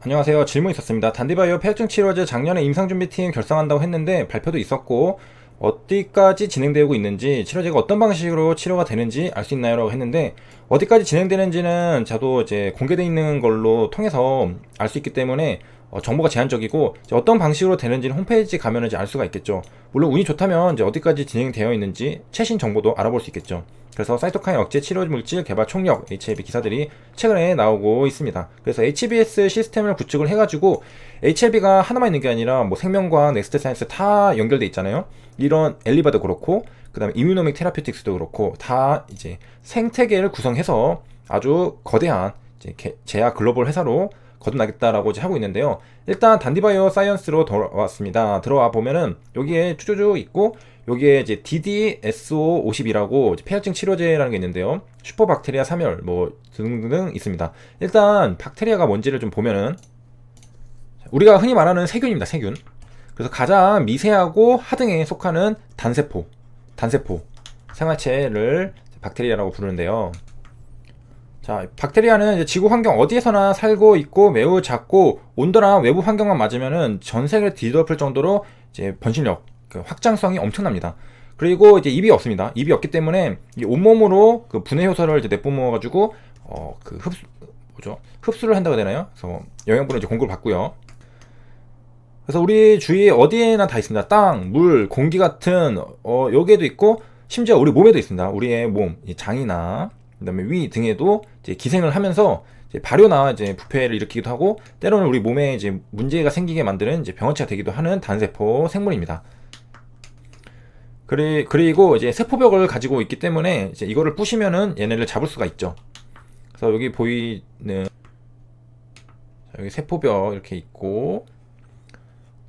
안녕하세요. 질문 있었습니다. 단디바이오 폐혈증 치료제 작년에 임상준비팀 결성한다고 했는데 발표도 있었고 어디까지 진행되고 있는지 치료제가 어떤 방식으로 치료가 되는지 알 수 있나요? 라고 했는데 어디까지 진행되는지는 저도 이제 공개되어 있는 걸로 통해서 알 수 있기 때문에 정보가 제한적이고 이제 어떤 방식으로 되는지는 홈페이지 가면 이제 알 수가 있겠죠. 물론 운이 좋다면 이제 어디까지 진행되어 있는지 최신 정보도 알아볼 수 있겠죠. 그래서 사이토카인 억제 치료 물질 개발 총력 HLB 기사들이 최근에 나오고 있습니다. 그래서 HBS 시스템을 구축을 해가지고 HLB가 하나만 있는 게 아니라 뭐 생명과학, 넥스트 사이언스 다 연결돼 있잖아요. 이런 엘리바도 그렇고 그다음에 이뮤노믹 테라피틱스도 그렇고 다 이제 생태계를 구성해서 아주 거대한 이제 제야 글로벌 회사로 거듭나겠다라고 이제 하고 있는데요. 일단 단디바이오 사이언스로 돌아왔습니다. 들어와 보면은 여기에 쭈쭈쭈 있고 여기에 이제 DDSO50이라고 폐혈증 치료제라는 게 있는데요. 슈퍼박테리아 사멸 뭐 등등 있습니다. 일단 박테리아가 뭔지를 좀 보면은 우리가 흔히 말하는 세균입니다. 세균. 그래서 가장 미세하고 하등에 속하는 단세포 생활체를 박테리아라고 부르는데요. 자, 박테리아는 이제 지구 환경 어디에서나 살고 있고 매우 작고 온도랑 외부 환경만 맞으면은 전 세계를 뒤덮을 정도로 이제 번식력, 그 확장성이 엄청납니다. 그리고 이제 입이 없습니다. 입이 없기 때문에 온몸으로 그 분해 효소를 이제 내뿜어 가지고 그 흡수를 한다고 해야 되나요? 그래서 영양분을 이제 공급을 받고요. 그래서 우리 주위에 어디에나 다 있습니다. 땅, 물, 공기 같은 여기에도 있고 심지어 우리 몸에도 있습니다. 우리의 몸, 장이나 그다음에 위 등에도 이제 기생을 하면서 이제 발효나 이제 부패를 일으키기도 하고 때로는 우리 몸에 이제 문제가 생기게 만드는 이제 병원체가 되기도 하는 단세포 생물입니다. 그리고 이제 세포벽을 가지고 있기 때문에 이제 이거를 부시면은 얘네를 잡을 수가 있죠. 그래서 여기 보이는 여기 세포벽 이렇게 있고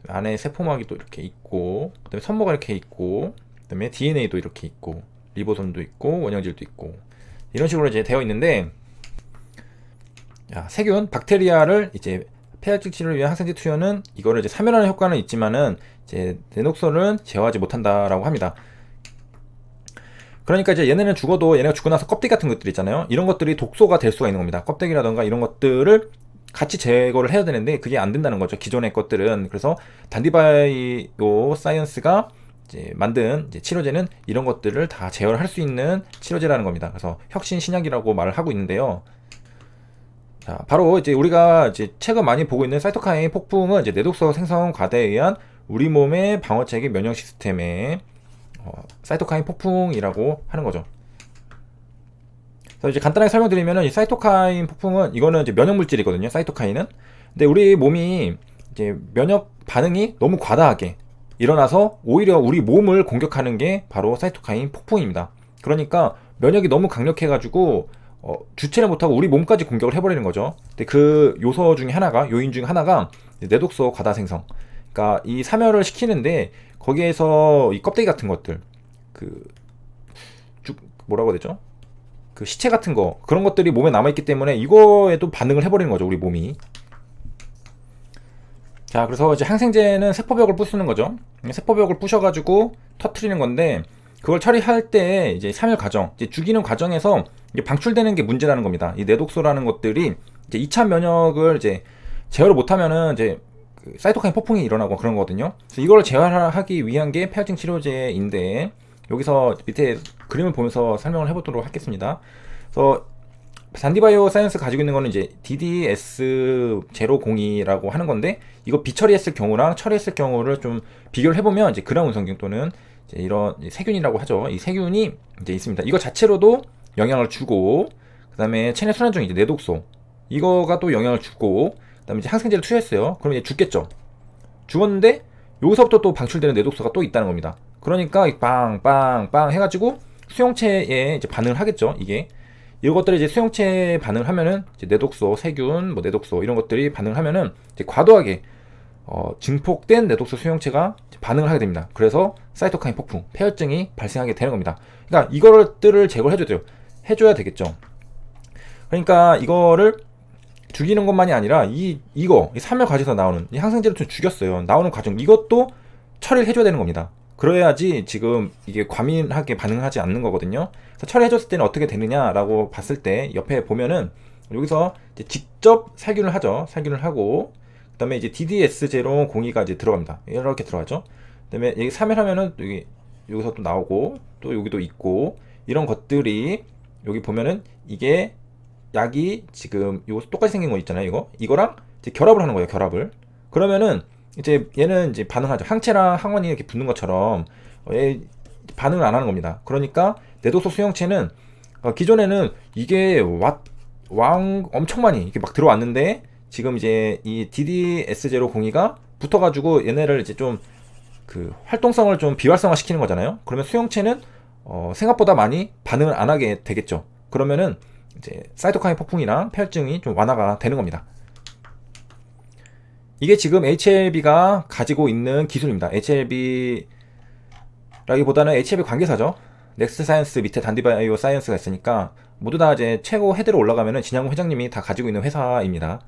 안에 세포막이 또 이렇게 있고 그다음에 선모가 이렇게 있고 그다음에 DNA도 이렇게 있고 리보솜도 있고 원형질도 있고 이런 식으로 이제 되어 있는데 세균, 박테리아를 이제 폐혈증 치료를 위한 항생제 투여는 이거를 이제 사멸하는 효과는 있지만은 이제 내독소는 제어하지 못한다라고 합니다. 그러니까 이제 얘네는 죽어도 얘네가 죽고 나서 껍데기 같은 것들 있잖아요. 이런 것들이 독소가 될 수가 있는 겁니다. 껍데기라던가 이런 것들을 같이 제거를 해야 되는데 그게 안 된다는 거죠. 기존의 것들은. 그래서 단디바이오 사이언스가 이제 만든 이제 치료제는 이런 것들을 다 제어를 할 수 있는 치료제라는 겁니다. 그래서 혁신 신약이라고 말을 하고 있는데요. 자, 바로 이제 우리가 이제 최근 많이 보고 있는 사이토카인 폭풍은 이제 내독소 생성 과다에 의한 우리 몸의 방어체계 면역 시스템의 사이토카인 폭풍이라고 하는 거죠. 그래서 이제 간단하게 설명드리면은 이 사이토카인 폭풍은 이거는 이제 면역 물질이거든요. 사이토카인은. 근데 우리 몸이 이제 면역 반응이 너무 과다하게 일어나서 오히려 우리 몸을 공격하는 게 바로 사이토카인 폭풍입니다. 그러니까 면역이 너무 강력해가지고 주체를 못하고 우리 몸까지 공격을 해버리는 거죠. 근데 그 요소 중에 하나가 요인 중에 하나가 내독소 과다 생성. 그러니까 이 사멸을 시키는데 거기에서 이 껍데기 같은 것들 그 뭐라고 해야 되죠? 그 시체 같은 거 그런 것들이 몸에 남아있기 때문에 이거에도 반응을 해버리는 거죠. 우리 몸이. 자, 그래서 이제 항생제는 세포벽을 부수는 거죠. 세포벽을 부셔가지고 터트리는 건데 그걸 처리할 때 이제 사멸 과정, 이제 죽이는 과정에서 이제 방출되는 게 문제라는 겁니다. 이 내독소라는 것들이 이제 2차 면역을 이제 제어를 못하면은 이제 그 사이토카인 폭풍이 일어나고 그런 거거든요. 그래서 이걸 제어하기 위한 게 폐혈증 치료제인데 여기서 밑에 그림을 보면서 설명을 해보도록 하겠습니다. 그래서 단디바이오 사이언스 가지고 있는 거는 이제 DDS002라고 하는 건데 이거 비처리했을 경우랑 처리했을 경우를 좀 비교를 해보면 이제 그람 운송균 또는 이제 이런 세균이라고 하죠. 이 세균이 이제 있습니다. 이거 자체로도 영향을 주고 그 다음에 체내 순환 중 이제 내독소 이거가 또 영향을 주고 그 다음에 이제 항생제를 투여했어요. 그럼 이제 죽겠죠. 죽었는데 여기서부터 또 방출되는 내독소가 또 있다는 겁니다. 그러니까 빵빵빵 해가지고 수용체에 이제 반응을 하겠죠. 이것들이 이제 수용체에 반응을 하면은 이제 내독소, 세균, 뭐 내독소 이런 것들이 반응을 하면은 이제 과도하게 증폭된 내독소 수용체가 반응을 하게 됩니다. 그래서 사이토카인 폭풍, 폐혈증이 발생하게 되는 겁니다. 그러니까 이것들을 제거를 해줘야 되겠죠. 그러니까 이거를 죽이는 것만이 아니라 이 사멸 과정에서 나오는 이 항생제를 좀 죽였어요. 나오는 과정 이것도 처리를 해줘야 되는 겁니다. 그래야지 지금 이게 과민하게 반응하지 않는 거거든요. 그래서 처리해줬을 때는 어떻게 되느냐라고 봤을 때 옆에 보면은 여기서 이제 직접 살균을 하죠. 살균을 하고 그 다음에 이제 DDS002가 이제 들어갑니다. 이렇게 들어가죠. 그 다음에 여기 3일 하면은 여기서 또 나오고 또 여기도 있고 이런 것들이 여기 보면은 이게 약이 지금 요 똑같이 생긴 거 있잖아요. 이거랑 이제 결합을 하는 거예요. 결합을. 그러면은 이제 얘는 이제 반응하죠. 항체랑 항원이 이렇게 붙는 것처럼 반응을 안 하는 겁니다. 그러니까 내독소 수용체는 기존에는 이게 왕 엄청 많이 이렇게 막 들어왔는데 지금 이제 이 DDS002가 붙어가지고 얘네를 이제 좀 그 활동성을 좀 비활성화 시키는 거잖아요. 그러면 수용체는 생각보다 많이 반응을 안 하게 되겠죠. 그러면은 이제 사이토카인 폭풍이랑 폐혈증이 좀 완화가 되는 겁니다. 이게 지금 HLB가 가지고 있는 기술입니다. HLB 라기보다는 HLB 관계사죠. 넥스트 사이언스 밑에 단디바이오 사이언스가 있으니까 모두 다 이제 최고 헤드로 올라가면은 진양호 회장님이 다 가지고 있는 회사입니다.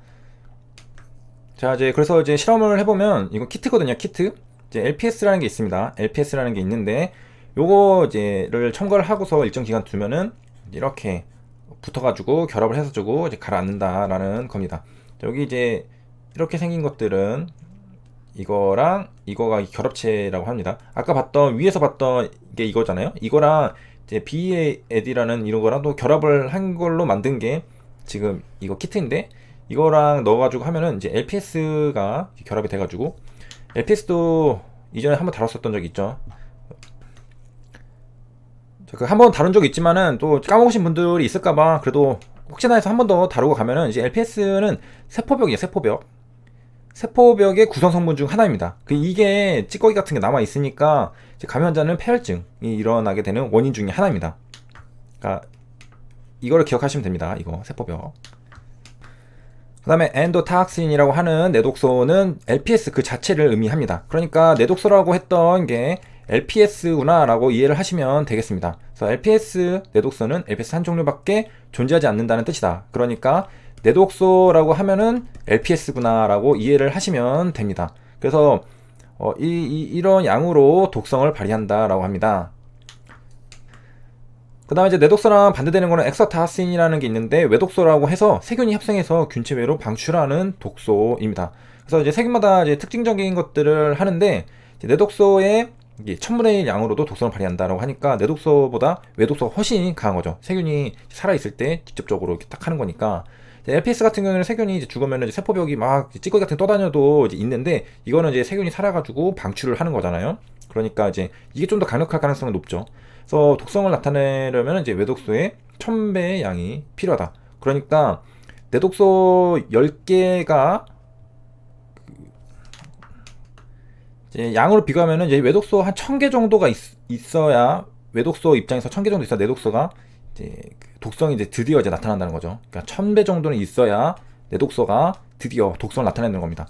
자, 이제 그래서 이제 실험을 해보면 이거 키트거든요. 키트. 이제 LPS라는 게 있습니다. LPS라는 게 있는데 요거 이제를 첨가를 하고서 일정 기간 두면은 이렇게 붙어가지고 결합을 해서 주고 이제 가라앉는다라는 겁니다. 여기 이제 이렇게 생긴 것들은 이거랑 이거가 결합체라고 합니다. 아까 봤던 위에서 봤던 게 이거잖아요. 이거랑 이제 BAD라는 이런 거랑 또 결합을 한 걸로 만든 게 지금 이거 키트인데 이거랑 넣어가지고 하면은 이제 LPS가 결합이 돼가지고 LPS도 이전에 한번 다뤘었던 적이 있죠. 그 한번 다룬 적이 있지만은 또 까먹으신 분들이 있을까봐 그래도 혹시나 해서 한 번 더 다루고 가면은 이제 LPS는 세포벽이에요. 세포벽의 구성 성분 중 하나입니다. 이게 찌꺼기 같은 게 남아 있으니까 감염 환자는 폐혈증이 일어나게 되는 원인 중에 하나입니다. 그러니까 이거를 기억하시면 됩니다. 이거 세포벽. 그 다음에 엔도탁신이라고 하는 내독소는 LPS 그 자체를 의미합니다. 그러니까 내독소라고 했던 게 LPS구나 라고 이해를 하시면 되겠습니다. 그래서 LPS 내독소는 LPS 한 종류밖에 존재하지 않는다는 뜻이다. 그러니까 내독소라고 하면은 LPS구나 라고 이해를 하시면 됩니다. 그래서 이런 양으로 독성을 발휘한다 라고 합니다. 그 다음에 이제 내독소랑 반대되는 거는 엑서타신이라는 게 있는데 외독소라고 해서 세균이 협성해서 균체 외로 방출하는 독소입니다. 그래서 이제 세균마다 이제 특징적인 것들을 하는데 내독소의 1000분의 1 양으로도 독성을 발휘한다라고 하니까 내독소보다 외독소가 훨씬 강한 거죠. 세균이 살아있을 때 직접적으로 이렇게 딱 하는 거니까. LPS 같은 경우에는 세균이 이제 죽으면 이제 세포벽이 막 찌꺼기 같은 게 떠다녀도 이제 있는데 이거는 이제 세균이 살아가지고 방출을 하는 거잖아요. 그러니까 이제 이게 좀 더 강력할 가능성이 높죠. 그래서 독성을 나타내려면 이제 외독소의 1000배의 양이 필요하다. 그러니까 내독소 10개가 이제 양으로 비교하면 이제 외독소 한 1000개 정도가 있어야 외독소 입장에서 1000개 정도 있어야 내독소가 이제 독성이 이제 드디어 이제 나타난다는 거죠. 그러니까 1000배 정도는 있어야 내독소가 드디어 독성을 나타내는 겁니다.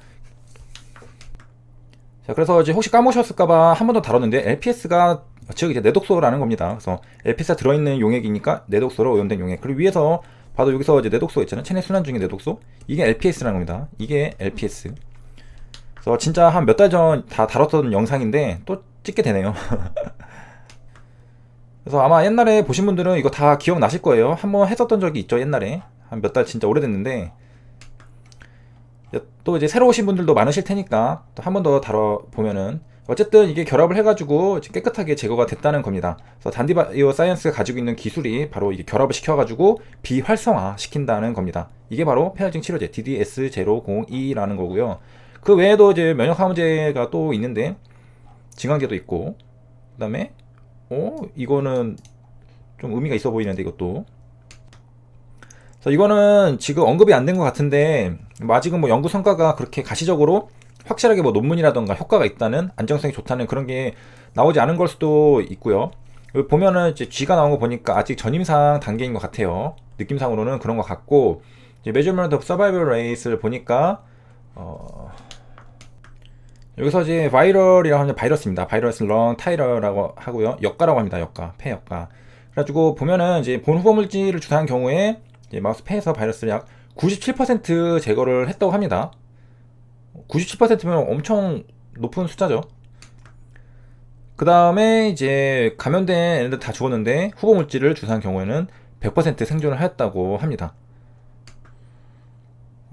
자, 그래서 이제 혹시 까먹으셨을까봐 한 번 더 다뤘는데 LPS가 즉 이제 내독소라는 겁니다. 그래서 LPS가 들어있는 용액이니까 내독소로 오염된 용액. 그리고 위에서 봐도 여기서 이제 내독소 있잖아요. 체내 순환 중인 내독소. 이게 LPS라는 겁니다. 이게 LPS. 그래서 진짜 한 몇 달 전 다 다뤘던 영상인데 또 찍게 되네요. 그래서 아마 옛날에 보신 분들은 이거 다 기억나실 거예요. 한번 했었던 적이 있죠. 옛날에 한 몇 달 진짜 오래됐는데 또 이제 새로 오신 분들도 많으실 테니까 또 한 번 더 다뤄보면은 어쨌든 이게 결합을 해가지고 깨끗하게 제거가 됐다는 겁니다. 그래서 단디바이오 사이언스가 가지고 있는 기술이 바로 이게 결합을 시켜가지고 비활성화 시킨다는 겁니다. 이게 바로 폐혈증 치료제 DDS002라는 거고요. 그 외에도 이제 면역 항암제가 또 있는데 진강제도 있고 그 다음에 이거는 좀 의미가 있어 보이는데 이것도 그래서 이거는 지금 언급이 안 된 것 같은데 아직은 뭐 연구 성과가 그렇게 가시적으로 확실하게 뭐 논문이라던가 효과가 있다는 안정성이 좋다는 그런 게 나오지 않은 걸 수도 있고요. 여기 보면은 이제 G가 나온 거 보니까 아직 전임상 단계인 것 같아요. 느낌상으로는 그런 것 같고 이제 Measurement of Survival Rate를 보니까 여기서 이제 바이럴이라고 하는 바이러스입니다. 바이러스 런 타이러라고 하고요. 역가라고 합니다. 역가, 폐역가. 그래가지고 보면은 이제 본 후보 물질을 주사한 경우에 이제 마우스 폐에서 바이러스를 약 97% 제거를 했다고 합니다. 97%면 엄청 높은 숫자죠. 그 다음에 이제 감염된 애들 다 죽었는데 후보 물질을 주사한 경우에는 100% 생존을 하였다고 합니다.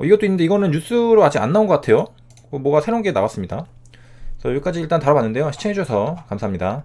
이것도 있는데 이거는 뉴스로 아직 안 나온 것 같아요. 뭐가 새로운 게 나왔습니다. 그래서 여기까지 일단 다뤄봤는데요. 시청해주셔서 감사합니다.